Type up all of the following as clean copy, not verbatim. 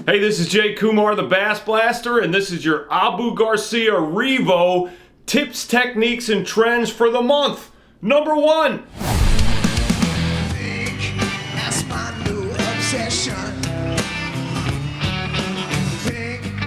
Hey, this is Jay Kumar, the BassBlaster, and this is your Abu Garcia REVO tips, techniques, and trends for the month. Number 1. That's my new obsession.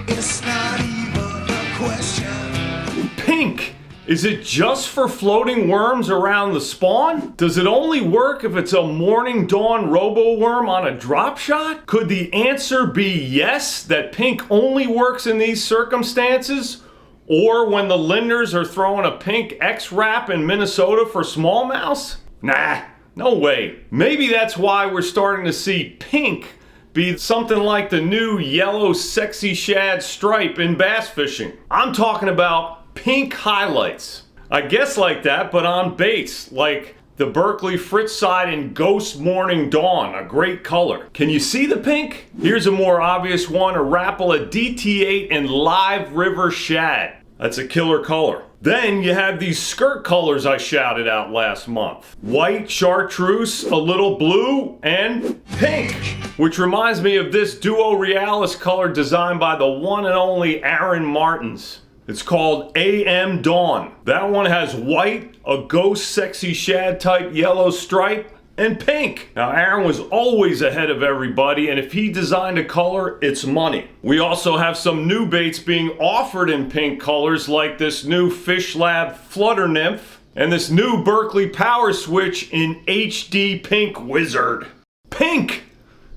It's not even a question. Pink. Is it just for floating worms around the spawn? Does it only work if it's a morning dawn robo worm on a drop shot? Could the answer be yes, that pink only works in these circumstances? Or when the lenders are throwing a pink X-Wrap in Minnesota for smallmouths? Nah, no way. Maybe that's why we're starting to see pink be something like the new yellow sexy shad stripe in bass fishing. I'm talking about pink highlights. I guess like that, but on baits, like the Berkeley Fritz side in Ghost Morning Dawn, a great color. Can you see the pink? Here's a more obvious one, a Rapala DT8 and Live River Shad. That's a killer color. Then you have these skirt colors I shouted out last month. White, chartreuse, a little blue, and pink. Which reminds me of this Duo Realis color designed by the one and only Aaron Martins. It's called AM Dawn. That one has white, a ghost sexy shad type yellow stripe, and pink. Now Aaron was always ahead of everybody, and if he designed a color, it's money. We also have some new baits being offered in pink colors, like this new Fish Lab Flutter Nymph, and this new Berkeley Power Switch in HD Pink Wizard. Pink!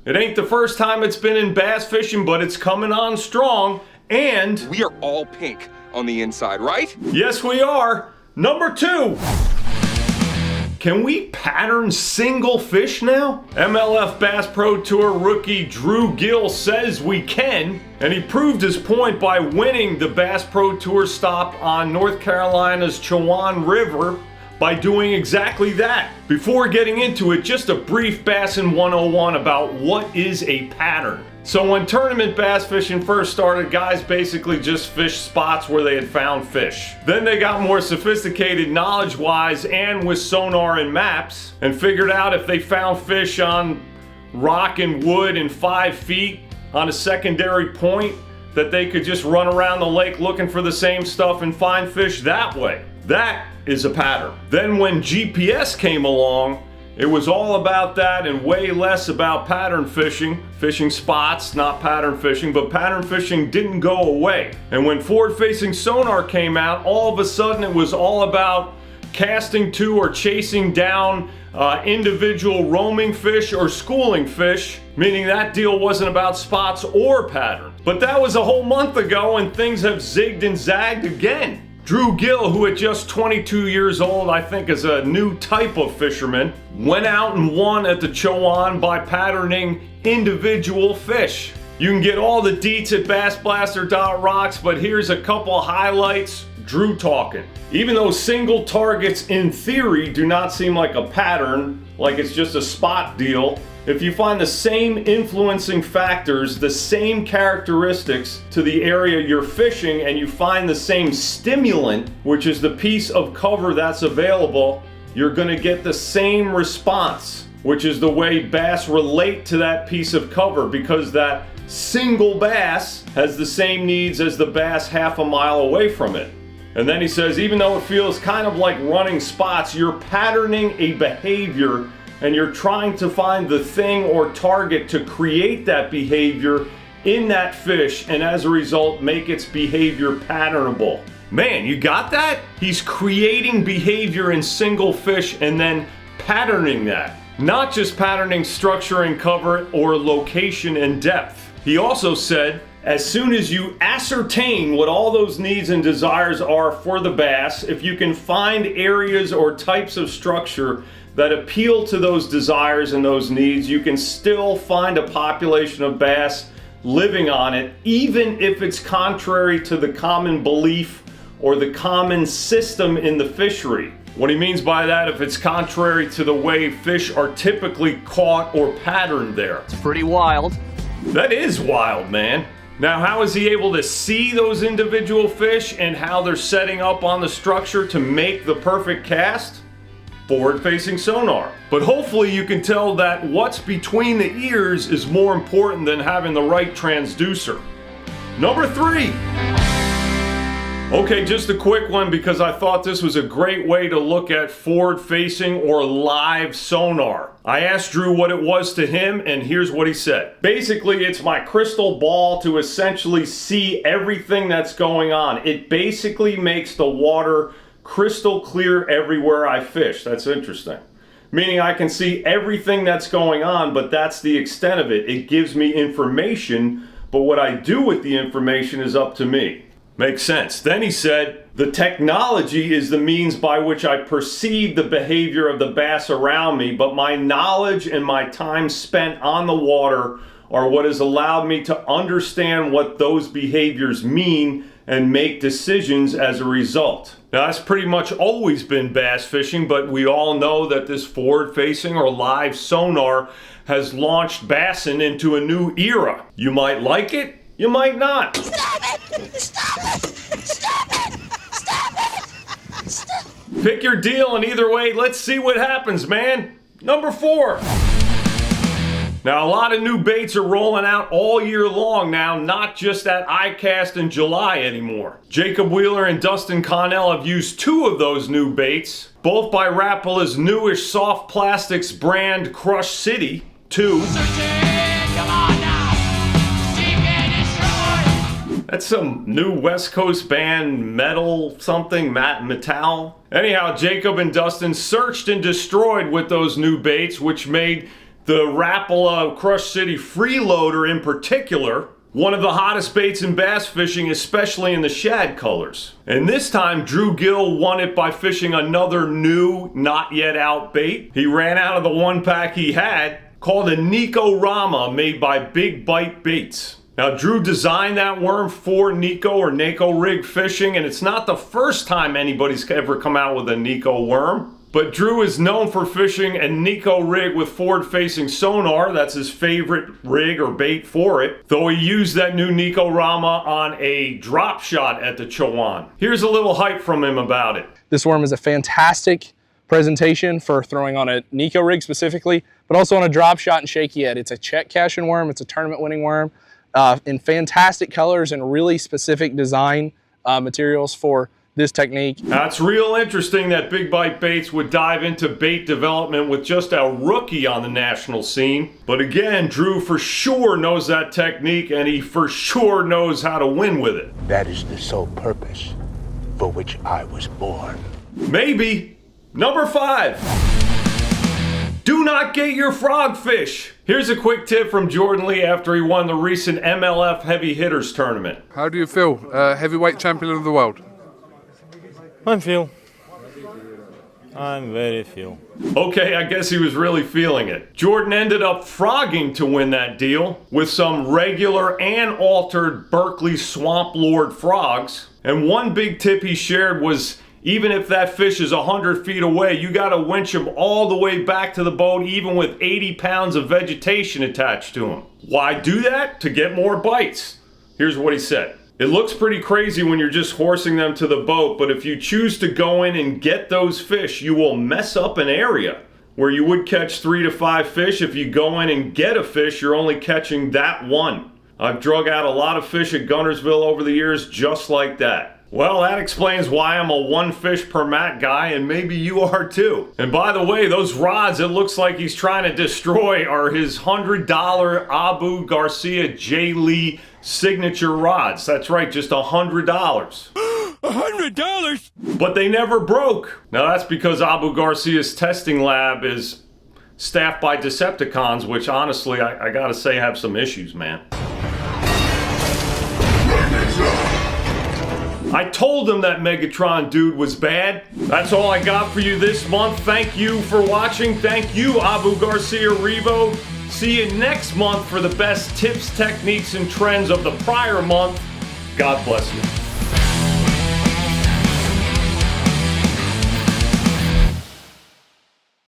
It ain't the first time it's been in bass fishing, but it's coming on strong, and we are all pink on the inside, right? Yes, we are. Number 2. Can we pattern single fish now? MLF Bass Pro Tour rookie Drew Gill says we can, and he proved his point by winning the Bass Pro Tour stop on North Carolina's Chowan River by doing exactly that. Before getting into it, just a brief Bassin' 101 about what is a pattern. So when tournament bass fishing first started, guys basically just fished spots where they had found fish. Then they got more sophisticated knowledge-wise and with sonar and maps, and figured out if they found fish on rock and wood in 5 feet on a secondary point, that they could just run around the lake looking for the same stuff and find fish that way. That is a pattern. Then when GPS came along, it was all about that and way less about pattern fishing. Fishing spots, not pattern fishing, but pattern fishing didn't go away. And when forward-facing sonar came out, all of a sudden it was all about casting to or chasing down individual roaming fish or schooling fish, meaning that deal wasn't about spots or pattern. But that was a whole month ago, and things have zigged and zagged again. Drew Gill, who at just 22 years old, I think is a new type of fisherman, went out and won at the Chowan by patterning individual fish. You can get all the deets at BassBlaster.rocks, but here's a couple highlights. Drew talking. Even though single targets in theory do not seem like a pattern, like it's just a spot deal, if you find the same influencing factors, the same characteristics to the area you're fishing, and you find the same stimulant, which is the piece of cover that's available, you're gonna get the same response, which is the way bass relate to that piece of cover, because that single bass has the same needs as the bass half a mile away from it. And then he says, even though it feels kind of like running spots, you're patterning a behavior and you're trying to find the thing or target to create that behavior in that fish, and as a result make its behavior patternable. Man, you got that? He's creating behavior in single fish and then patterning that. Not just patterning structure and cover or location and depth. He also said, as soon as you ascertain what all those needs and desires are for the bass, if you can find areas or types of structure that appeal to those desires and those needs, you can still find a population of bass living on it, even if it's contrary to the common belief or the common system in the fishery. What he means by that, if it's contrary to the way fish are typically caught or patterned there. It's pretty wild. That is wild, man. Now, how is he able to see those individual fish and how they're setting up on the structure to make the perfect cast? forward-facing sonar. But hopefully you can tell that what's between the ears is more important than having the right transducer. Number 3. Okay, just a quick one because I thought this was a great way to look at forward-facing or live sonar. I asked Drew what it was to him, and here's what he said. Basically, it's my crystal ball to essentially see everything that's going on. It basically makes the water crystal clear everywhere I fish. That's interesting. Meaning I can see everything that's going on, but that's the extent of it. It gives me information, but what I do with the information is up to me. Makes sense. Then he said, the technology is the means by which I perceive the behavior of the bass around me, but my knowledge and my time spent on the water are what has allowed me to understand what those behaviors mean and make decisions as a result. Now that's pretty much always been bass fishing, but we all know that this forward-facing or live sonar has launched bassin into a new era. You might like it, you might not. Stop it! Stop it! Stop it! Stop it! Stop. Pick your deal, and either way, let's see what happens, man. Number 4. Now, a lot of new baits are rolling out all year long now, not just at ICAST in July anymore. Jacob Wheeler and Dustin Connell have used 2 of those new baits, both by Rapala's newish soft plastics brand Crush City 2. That's some new West Coast band, metal something, metal. Anyhow, Jacob and Dustin searched and destroyed with those new baits, which made the Rapala Crush City Freeloader in particular one of the hottest baits in bass fishing, especially in the shad colors. And this time, Drew Gill won it by fishing another new, not yet out bait. He ran out of the 1-pack he had, called a Nekorama, made by Bite Baits. Now, Drew designed that worm for Neko or Neko rig fishing, and it's not the first time anybody's ever come out with a Neko worm. But Drew is known for fishing a Neko rig with forward-facing sonar. That's his favorite rig or bait for it. Though he used that new Nekorama on a drop shot at the Chowan. Here's a little hype from him about it. This worm is a fantastic presentation for throwing on a Neko rig specifically, but also on a drop shot and shaky head. It's a check cashing worm. It's a tournament winning worm. In fantastic colors and really specific design materials for this technique. Now, it's real interesting that Big Bite Baits would dive into bait development with just a rookie on the national scene. But again, Drew for sure knows that technique, and he for sure knows how to win with it. That is the sole purpose for which I was born. Maybe. Number 5. Do not get your frog fish. Here's a quick tip from Jordan Lee after he won the recent MLF Heavy Hitters Tournament. How do you feel, heavyweight champion of the world? I'm very feel. Okay, I guess he was really feeling it. Jordan ended up frogging to win that deal with some regular and altered Berkeley Swamp Lord frogs. And one big tip he shared was, even if that fish is 100 feet away, you gotta winch him all the way back to the boat, even with 80 pounds of vegetation attached to him. Why do that? To get more bites. Here's what he said. It looks pretty crazy when you're just horsing them to the boat, but if you choose to go in and get those fish, you will mess up an area where you would catch 3 to 5 fish. If you go in and get a fish, you're only catching that one. I've drug out a lot of fish at Guntersville over the years just like that. Well, that explains why I'm a 1 fish per mat guy, and maybe you are too. And by the way, those rods it looks like he's trying to destroy are his $100 Abu Garcia J. Lee signature rods. That's right, just $100. $100? But they never broke. Now that's because Abu Garcia's testing lab is staffed by Decepticons, which honestly, I gotta say have some issues, man. I told him that Megatron dude was bad. That's all I got for you this month. Thank you for watching. Thank you, Abu Garcia REVO. See you next month for the best tips, techniques, and trends of the prior month. God bless you.